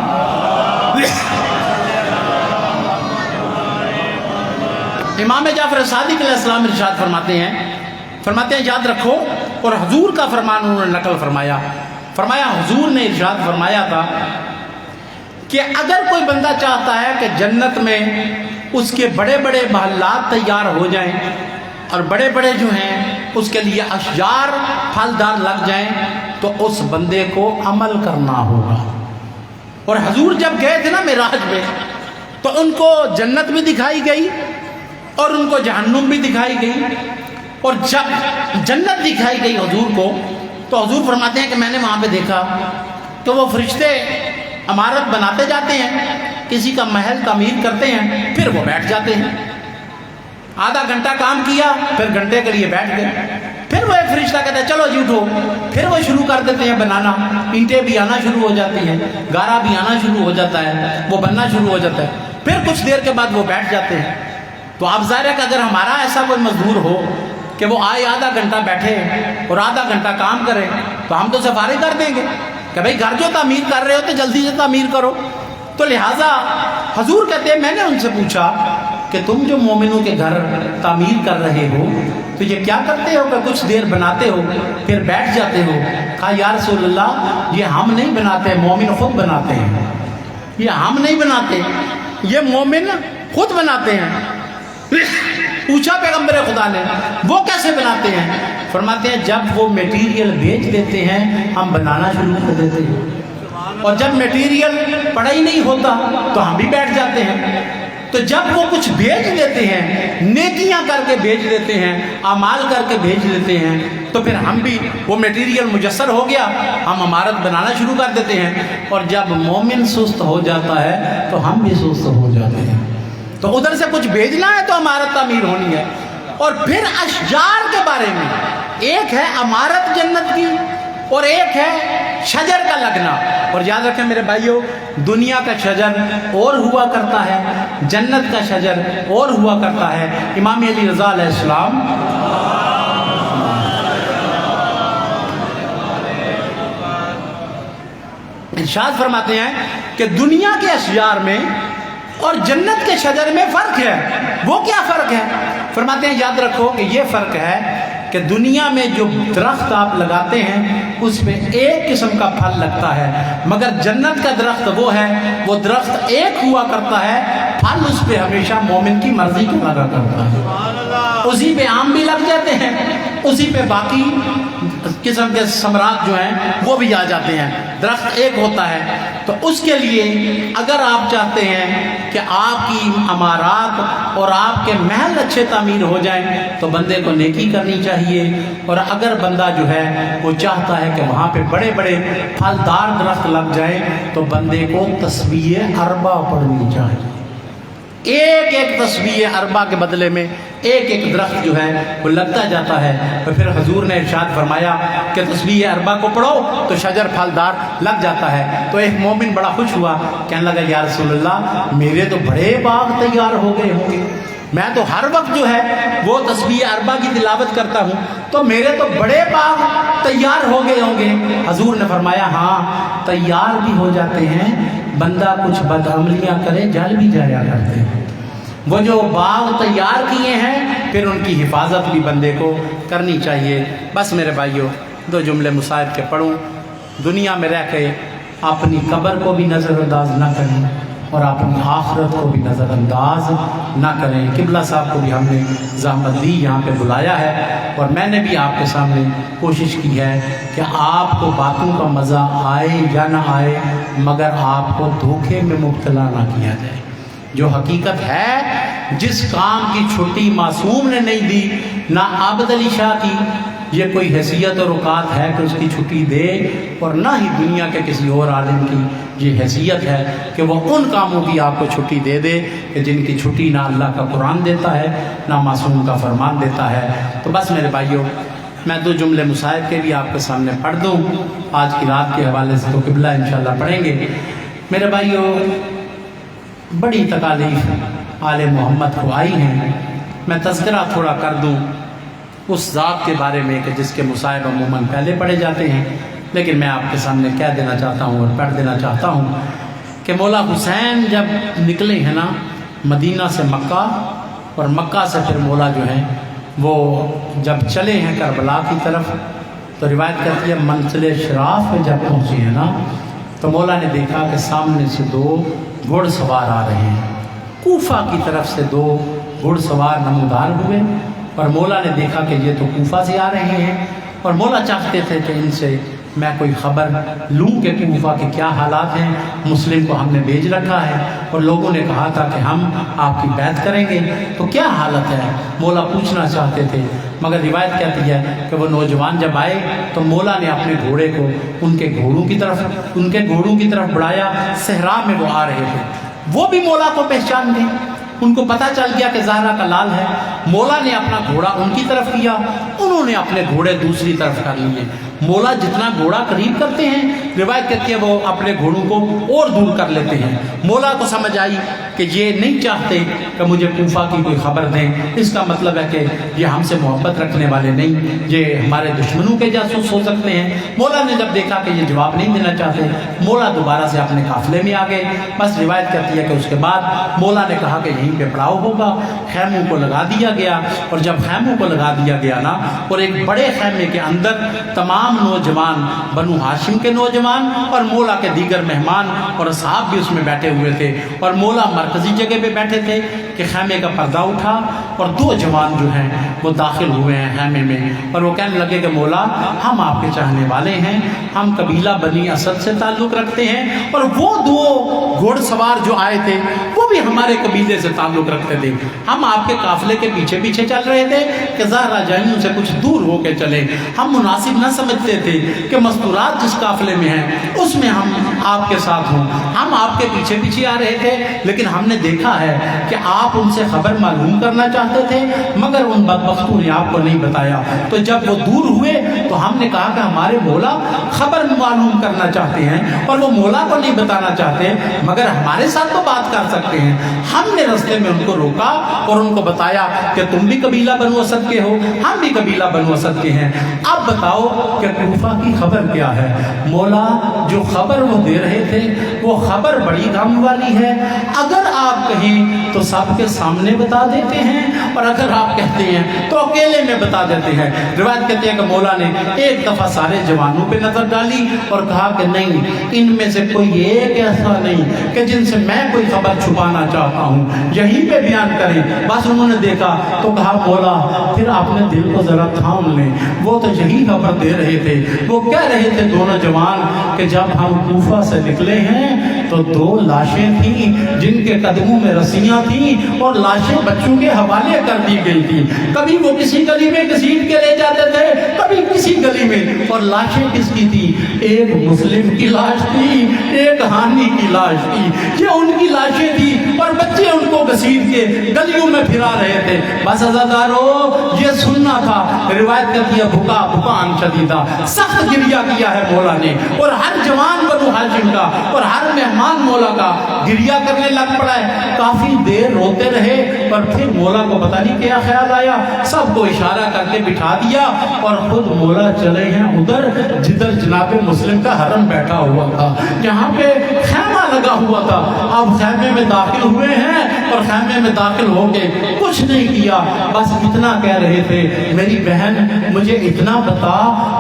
علیہ السلام ارشاد فرماتے ہیں یاد رکھو، اور حضور کا فرمان انہوں نے نقل فرمایا حضور نے ارشاد فرمایا تھا کہ اگر کوئی بندہ چاہتا ہے کہ جنت میں اس کے بڑے بڑے محلات تیار ہو جائیں اور بڑے بڑے جو ہیں اس کے لیے اشجار پھلدار لگ جائیں، تو اس بندے کو عمل کرنا ہوگا۔ اور حضور جب گئے تھے نا معراج میں، تو ان کو جنت بھی دکھائی گئی اور ان کو جہنم بھی دکھائی گئی، اور جب جنت دکھائی گئی حضور کو تو حضور فرماتے ہیں کہ میں نے وہاں پہ دیکھا تو وہ فرشتے عمارت بناتے جاتے ہیں، کسی کا محل تعمیر کرتے ہیں، پھر وہ بیٹھ جاتے ہیں، آدھا گھنٹہ کام کیا پھر گھنٹے کے لیے بیٹھ گئے، پھر وہ ایک فرشتہ کہتا ہے چلو جی اٹھو، پھر وہ شروع کر دیتے ہیں بنانا، اینٹیں بھی آنا شروع ہو جاتی ہیں، گارا بھی آنا شروع ہو جاتا ہے، وہ بننا شروع ہو جاتا ہے، پھر کچھ دیر کے بعد وہ بیٹھ جاتے ہیں۔ تو آپ ظاہر ہے کہ اگر ہمارا ایسا کوئی مزدور ہو کہ وہ آئے آدھا گھنٹہ بیٹھے اور آدھا گھنٹہ کام کرے تو ہم تو سفارے کر دیں گے کہ بھائی گھر جو تعمیر کر رہے ہو تو جلدی سے تعمیر کرو۔ تو لہٰذا حضور کہتے ہیں میں نے ان سے پوچھا کہ تم جو مومنوں کے گھر تعمیر کر رہے ہو تو یہ کیا کرتے ہو کہ کچھ دیر بناتے ہو پھر بیٹھ جاتے ہو؟ کہا یا رسول اللہ یہ ہم نہیں بناتے، مومن خود بناتے ہیں، یہ ہم نہیں بناتے، یہ مومن خود بناتے ہیں۔ پوچھا پیغمبر خدا نے وہ کیسے بناتے ہیں؟ فرماتے ہیں جب وہ میٹیریل بیچ دیتے ہیں ہم بنانا شروع کر دیتے ہیں، اور جب میٹیریل پڑا ہی نہیں ہوتا تو ہم بھی بیٹھ جاتے ہیں۔ تو جب وہ کچھ بھیج دیتے ہیں، نیکیاں کر کے بھیج دیتے ہیں، اعمال کر کے بھیج دیتے ہیں، تو پھر ہم بھی وہ میٹیریل مجسر ہو گیا، ہم عمارت بنانا شروع کر دیتے ہیں، اور جب مومن سست ہو جاتا ہے تو ہم بھی سست ہو جاتے ہیں۔ تو ادھر سے کچھ بھیجنا ہے تو عمارت تعمیر ہونی ہے۔ اور پھر اشجار کے بارے میں، ایک ہے عمارت جنت کی اور ایک ہے شجر کا لگنا۔ اور یاد رکھیں میرے بھائیوں، دنیا کا شجر اور ہوا کرتا ہے، جنت کا شجر اور ہوا کرتا ہے۔ امام علی رضا علیہ السلام ارشاد فرماتے ہیں کہ دنیا کے اشجار میں اور جنت کے شجر میں فرق ہے۔ وہ کیا فرق ہے؟ فرماتے ہیں یاد رکھو کہ یہ فرق ہے کہ دنیا میں جو درخت آپ لگاتے ہیں اس پہ ایک قسم کا پھل لگتا ہے، مگر جنت کا درخت وہ ہے، وہ درخت ایک ہوا کرتا ہے، پھل اس پہ ہمیشہ مومن کی مرضی کا لگا کرتا ہے۔ اسی پہ آم بھی لگ جاتے ہیں، اسی پہ باقی قسم کے ثمرات جو ہیں وہ بھی آ جاتے ہیں، درخت ایک ہوتا ہے۔ تو اس کے لیے اگر آپ چاہتے ہیں کہ آپ کی عمارات اور آپ کے محل اچھے تعمیر ہو جائیں تو بندے کو نیکی کرنی چاہیے، اور اگر بندہ جو ہے وہ چاہتا ہے کہ وہاں پہ بڑے بڑے پھلدار درخت لگ جائیں تو بندے کو تسبیح اربع پڑھنی چاہیے۔ ایک ایک تسبیح اربع کے بدلے میں ایک ایک درخت جو ہے وہ لگتا جاتا ہے۔ تو پھر حضور نے ارشاد فرمایا کہ تسبیح اربع کو پڑھو تو شجر پھلدار لگ جاتا ہے۔ تو ایک مومن بڑا خوش ہوا، کہنے لگا یا رسول اللہ میرے تو بڑے باغ تیار ہو گئے ہوں گے، میں تو ہر وقت جو ہے وہ تسبیح اربع کی تلاوت کرتا ہوں، تو میرے تو بڑے باغ تیار ہو گئے ہوں گے۔ حضور نے فرمایا ہاں تیار بھی ہو جاتے ہیں، بندہ کچھ بدعملیاں کرے جل بھی جایا کرتے ہیں۔ وہ جو باغ تیار کیے ہیں پھر ان کی حفاظت بھی بندے کو کرنی چاہیے۔ بس میرے بھائیوں دو جملے مصائب کے پڑھوں، دنیا میں رہ کے اپنی قبر کو بھی نظر انداز نہ کریں اور اپنی آخرت کو بھی نظر انداز نہ کریں۔ قبلہ صاحب کو بھی ہم نے زحمت دی، یہاں پہ بلایا ہے، اور میں نے بھی آپ کے سامنے کوشش کی ہے کہ آپ کو باتوں کا مزہ آئے یا نہ آئے مگر آپ کو دھوکے میں مبتلا نہ کیا جائے۔ جو حقیقت ہے، جس کام کی چھٹی معصوم نے نہیں دی، نہ عابد علی شاہ کی یہ کوئی حیثیت اور اوقات ہے کہ اس کی چھٹی دے، اور نہ ہی دنیا کے کسی اور عالم کی یہ حیثیت ہے کہ وہ ان کاموں کی آپ کو چھٹی دے دے کہ جن کی چھٹی نہ اللہ کا قرآن دیتا ہے نہ معصوم کا فرمان دیتا ہے۔ تو بس میرے بھائیوں میں دو جملے مصائب کے بھی آپ کے سامنے پڑھ دوں، آج کی رات کے حوالے سے تو قبلہ انشاءاللہ پڑھیں گے۔ میرے بھائیوں بڑی تکالیف آل محمد کو آئی ہیں، میں تذکرہ تھوڑا کر دوں اس ذات کے بارے میں کہ جس کے مصائب عموماً پہلے پڑھے جاتے ہیں، لیکن میں آپ کے سامنے کہہ دینا چاہتا ہوں اور پڑھ دینا چاہتا ہوں کہ مولا حسین جب نکلے ہیں نا مدینہ سے مکہ، اور مکہ سے پھر مولا جو ہیں وہ جب چلے ہیں کربلا کی طرف، تو روایت کرتی ہے منزل شراف پہ جب پہنچے ہیں نا تو مولا نے دیکھا کہ سامنے سے دو گھوڑ سوار آ رہے ہیں، کوفہ کی طرف سے دو گھوڑ سوار نمودار ہوئے، اور مولا نے دیکھا کہ یہ تو کوفہ سے آ رہے ہیں، اور مولا چاہتے تھے کہ ان سے میں کوئی خبر لوں کہ کوفہ کے کیا حالات ہیں۔ مسلم کو ہم نے بھیج رکھا ہے اور لوگوں نے کہا تھا کہ ہم آپ کی بیعت کریں گے، تو کیا حالت ہے مولا پوچھنا چاہتے تھے، مگر روایت کہتی ہے کہ وہ نوجوان جب آئے تو مولا نے اپنے گھوڑے کو ان کے گھوڑوں کی طرف بڑھایا، صحرا میں وہ آ رہے تھے، وہ بھی مولا کو پہچان گئے، ان کو پتہ چل گیا کہ زہرا کا لال ہے۔ مولا نے اپنا گھوڑا ان کی طرف کیا، انہوں نے اپنے گھوڑے دوسری طرف کر لیے۔ مولا جتنا گھوڑا قریب کرتے ہیں روایت کہتی ہے وہ اپنے گھوڑوں کو اور دور کر لیتے ہیں۔ مولا کو سمجھ آئی کہ یہ نہیں چاہتے کہ مجھے کوفہ کی کوئی خبر دیں، اس کا مطلب ہے کہ یہ ہم سے محبت رکھنے والے نہیں، یہ ہمارے دشمنوں کے جاسوس ہو سکتے ہیں۔ مولا نے جب دیکھا کہ یہ جواب نہیں دینا چاہتے، مولا دوبارہ سے اپنے قافلے میں آ گئے۔ بس روایت کہتی ہے کہ اس کے بعد مولا نے کہا کہ یہیں پہ پڑاؤ ہوگا، خیموں کو لگا دیا گیا، اور جب خیموں کو لگا دیا گیا نا، اور ایک بڑے خیمے کے اندر تمام نوجوان بنو ہاشم کے نوجوان اور مولا کے دیگر مہمان اور اصحاب بھی اس میں بیٹھے ہوئے تھے، اور مولا مرکزی جگہ پہ بیٹھے تھے کہ خیمے کا پردہ اٹھا اور دو جوان جو ہیں وہ داخل ہوئے ہیں خیمے میں، اور وہ کہنے لگے کہ مولا ہم آپ کے چاہنے والے ہیں، ہم قبیلہ بنی اسد سے تعلق رکھتے ہیں، اور وہ دو گھوڑ سوار جو آئے تھے وہ بھی ہمارے قبیلے سے تعلق رکھتے تھے، ہم آپ کے قافلے کے پیچھے پیچھے چل رہے تھے کہ زہرا جائیوں سے کچھ دور ہو کے چلیں، ہم مناسب نہ سمجھتے تھے کہ مستورات جس قافلے میں ہیں اس میں ہم آپ کے ساتھ ہوں، ہم آپ کے پیچھے پیچھے آ رہے تھے، لیکن ہم نے دیکھا ہے کہ آپ ان سے خبر معلوم کرنا چاہتے تھے مگر ان بدبختوں نے آپ کو نہیں بتایا۔ تو جب وہ دور ہوئے تو ہم نے کہا کہ ہمارے مولا خبر معلوم کرنا چاہتے ہیں اور وہ مولا کو نہیں بتانا چاہتے مگر ہمارے ساتھ تو بات کر سکتے ہیں۔ ہم نے راستے میں ان کو روکا اور ان کو بتایا کہ تم بھی قبیلہ بنو اسد کے ہو، ہم بھی قبیلہ بنو اسد کے ہیں، اب بتاؤ کہ کوفہ کی خبر کیا ہے؟ مولا جو خبر وہ دے رہے تھے وہ خبر بڑی غم والی ہے، اگر آپ کہیں تو سب کے سامنے بتا دیتے ہیں اور اگر آپ کہتے ہیں تو اکیلے میں بتا دیتے ہیں۔ روایت کہتے ہیں کہ مولا نے ایک دفعہ سارے جوانوں پہ نظر ڈالی اور کہا کہ نہیں، ان میں سے کوئی ایک ایسا نہیں کہ جن سے میں کوئی خبر چھپانا چاہتا ہوں، یہیں پہ بیان کریں۔ بس انہوں نے دیکھا تو کہا مولا پھر آپ نے دل کو ذرا تھام لیں، وہ تو یہی خبر دے رہے تھے، وہ کہہ رہے تھے دونوں جوان کہ جب ہم کوفہ سے نکلے ہیں تو 2 لاشیں تھیں جن کے قدموں میں رسیاں تھیں اور لاشیں بچوں کے حوالے کر دی گئی تھی، کبھی وہ کسی گلی میں گھسیٹ کے لے جاتے تھے کبھی کسی گلی میں، اور لاشیں کس کی تھی؟ ایک مسلم کی لاش تھی، ایک ہانی کی لاش تھی، یہ ان کی لاشیں تھی اور بچے ان کو گھسیٹ کے گلیوں میں پھرا رہے تھے۔ بس عزادارو یہ سننا تھا۔ روایت کرتی ہے بھکا بکان شدیدہ، سخت گریہ کیا ہے مولا نے، اور ہر جوان بنو ہاشم کا اور ہر مہمان مولا کا گریہ کرنے لگ پڑا ہے۔ کافی دیر روتے رہے اور پھر مولا کو پتہ نہیں کیا خیال آیا، سب کو اشارہ کر کے بٹھا دیا اور خود مولا چلے ہیں ادھر جدھر جناب مسلم کا حرم بیٹھا ہوا تھا، جہاں پہ خیمہ لگا ہوا تھا۔ اب خیمے میں داخل ہوئے ہیں اور خیمے میں داخل ہو کے کچھ نہیں کیا، بس اتنا کہہ رہے تھے میری بہن مجھے اتنا بتا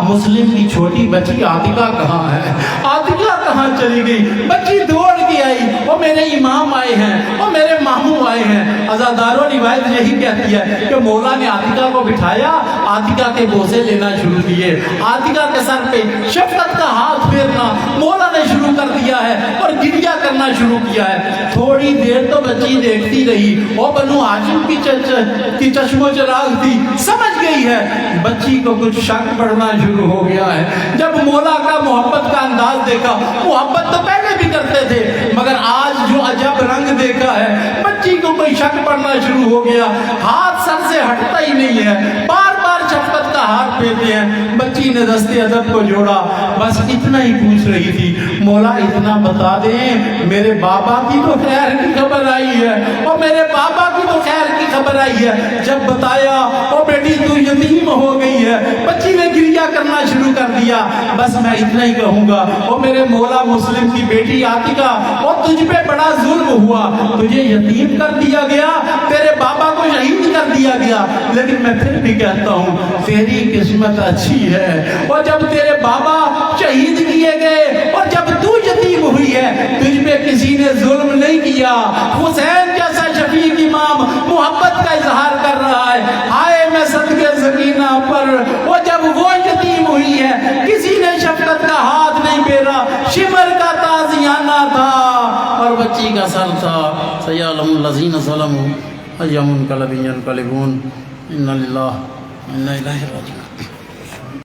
مسلم کی چھوٹی بچی عاتقہ کہاں ہے؟ عاتقہ کہاں چلی گئی؟ بچی دوڑ کے آئی، وہ میرے امام آئے ہیں، وہ میرے ماموں آئے ہیں۔ عزاداروں روایت یہی کہتی ہے کہ مولا نے عاتقہ کو بٹھایا، عاتقہ کے بوسے لینا شروع کیے، عاتقہ کے سر پہ شفقت کا ہاتھ پھیرنا مولا نے شروع کر دیا ہے اور گریہ کرنا شروع کیا ہے۔ تھوڑی دیر تو بچی دیکھتی رہی، وہ بنو ہاشم کی چشم و چراغ تھی، سمجھ گئی ہے بچی کو کچھ شک پڑنا شروع ہو گیا ہے۔ جب مولا کا محبت کا انداز دیکھا، محبت تو پہلے بھی کرتے تھے مگر آج جو عجب رنگ دیکھا ہے، بچی کو کوئی شک پڑنا شروع ہو گیا، ہاتھ سر سے ہٹتا ہی نہیں ہے، بار بار شفقت کا ہاتھ پھیرتے ہیں۔ بچی نے دستے ادب کو جوڑا، بس اتنا ہی پوچھ رہی تھی مولا اتنا بتا دیں میرے بابا کی تو خیر کی خبر آئی ہے، اور میرے بابا کی تو خیر کی خبر آئی ہے۔ جب بتایا او بیٹی تو یتیم ہو گئی ہے، بچی نے گریہ کرنا شروع کر دیا۔ بس میں اتنا ہی کہوں گا او میرے مولا مسلم کی بیٹی عاتقہ، اور تجھ پہ بڑا ظلم ہوا، تجھے یتیم کر دیا گیا، تیرے بابا کو شہید کر دیا گیا، لیکن میں پھر بھی کہتا ہوں تیری قسمت اچھی ہے، اور جب تیرے بابا شہید کیے گئے اور جب تو یتیم ہوئی ہے تجھ پہ کسی نے ظلم نہیں کیا۔ حسین جیسا شفیق امام محبت کا اظہار کر رہا ہے، ہائے میں صدقے سکینہ پر، اور جب وہ یتیم ہوئی ہے کسی نے شفقت کا ہاتھ نہیں پھیرا، شمر کا تازیانہ تھا اور بچی کا سر تھا۔ سیعلم الذین ظلموا أَيَّ مُنقَلَبٍ يَنقَلِبُونَ إِنَّ لِلَّهِ وَإِنَّا إِلَيْهِ رَاجِعُونَ۔